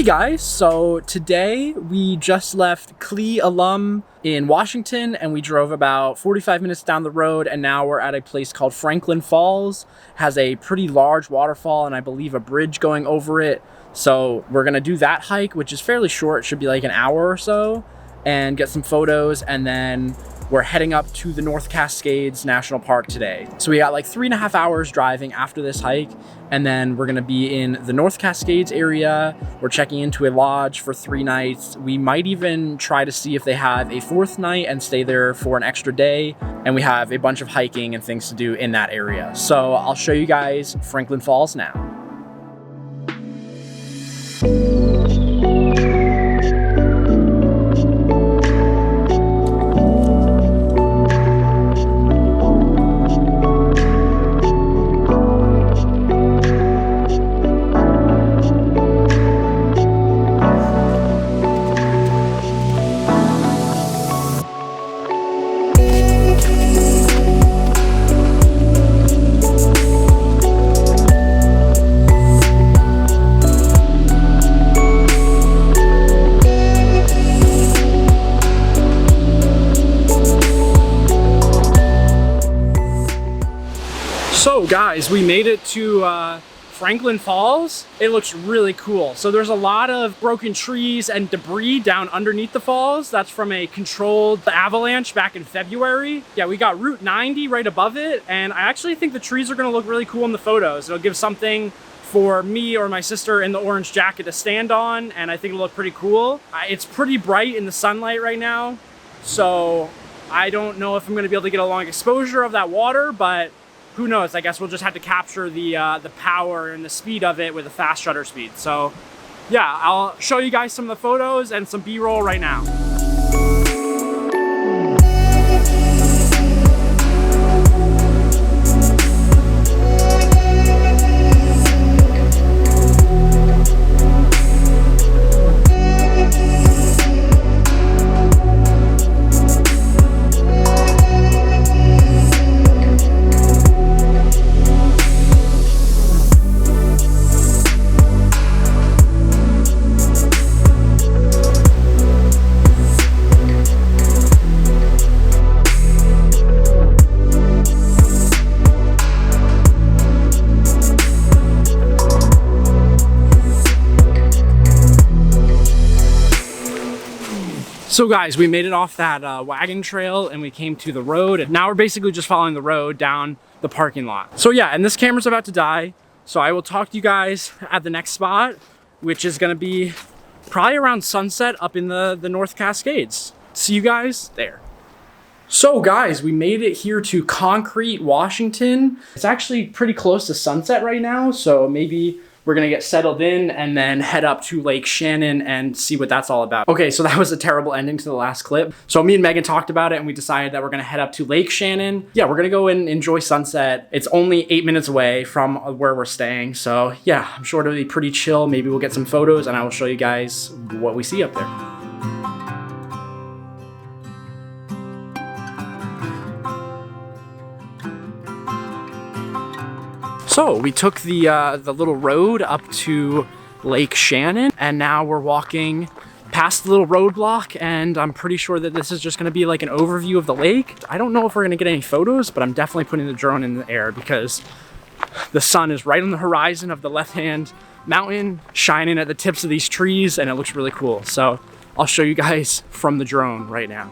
Hey guys, so today we just left Cle Elum in Washington and we drove about 45 minutes down the road, and now we're at a place called Franklin Falls. Has a pretty large waterfall and I believe a bridge going over it. So we're gonna do that hike, which is fairly short, it should be like an hour or so, and get some photos, and then we're heading up to the North Cascades National Park today. So we got like 3.5 hours driving after this hike, and then we're gonna be in the North Cascades area. We're checking into a lodge for 3 nights. We might even try to see if they have a 4th night and stay there for an extra day. And we have a bunch of hiking and things to do in that area. So I'll show you guys Franklin Falls now. So guys, we made it to Franklin Falls. It looks really cool. So there's a lot of broken trees and debris down underneath the falls. That's from a controlled avalanche back in February. Yeah, we got Route 90 right above it, and I actually think the trees are gonna look really cool in the photos. It'll give something for me or my sister in the orange jacket to stand on, and I think it'll look pretty cool. It's pretty bright in the sunlight right now, so I don't know if I'm gonna be able to get a long exposure of that water, but who knows? I guess we'll just have to capture the power and the speed of it with a fast shutter speed. So yeah, I'll show you guys some of the photos and some B-roll right now. So guys, we made it off that wagon trail and we came to the road, and now we're basically just following the road down the parking lot. So yeah, and this camera's about to die, so I will talk to you guys at the next spot, which is gonna be probably around sunset up in the North Cascades. See you guys there. So guys, we made it here to Concrete, Washington. It's actually pretty close to sunset right now, so maybe we're gonna get settled in and then head up to Lake Shannon and see what that's all about. Okay, so that was a terrible ending to the last clip. So me and Megan talked about it and we decided that we're gonna head up to Lake Shannon. Yeah, we're gonna go and enjoy sunset. It's only 8 minutes away from where we're staying. So yeah, I'm sure it'll be pretty chill. Maybe we'll get some photos and I will show you guys what we see up there. So we took the little road up to Lake Shannon, and now we're walking past the little roadblock, and I'm pretty sure that this is just gonna be like an overview of the lake. I don't know if we're gonna get any photos, but I'm definitely putting the drone in the air because the sun is right on the horizon of the left-hand mountain, shining at the tips of these trees, and it looks really cool. So I'll show you guys from the drone right now.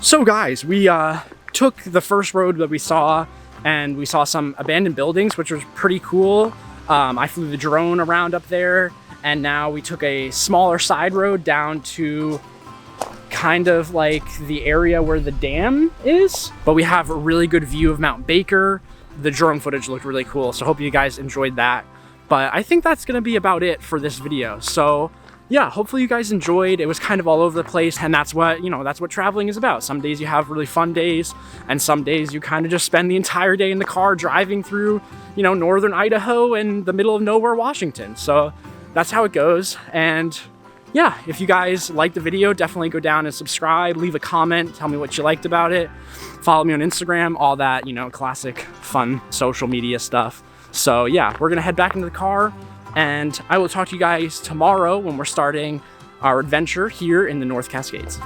So guys, we took the first road that we saw, and we saw some abandoned buildings, which was pretty cool. I flew the drone around up there, and now we took a smaller side road down to kind of like the area where the dam is, but we have a really good view of Mount Baker. The drone footage looked really cool, so hope you guys enjoyed that. But I think that's gonna be about it for this video. So yeah, hopefully you guys enjoyed. It was kind of all over the place, and that's what, you know, that's what traveling is about. Some days you have really fun days, and some days you kind of just spend the entire day in the car driving through, you know, northern Idaho and the middle of nowhere, Washington. So that's how it goes. And yeah, if you guys liked the video, definitely go down and subscribe, leave a comment, tell me what you liked about it. Follow me on Instagram, all that, you know, classic fun social media stuff. So yeah, we're gonna head back into the car, and I will talk to you guys tomorrow when we're starting our adventure here in the North Cascades.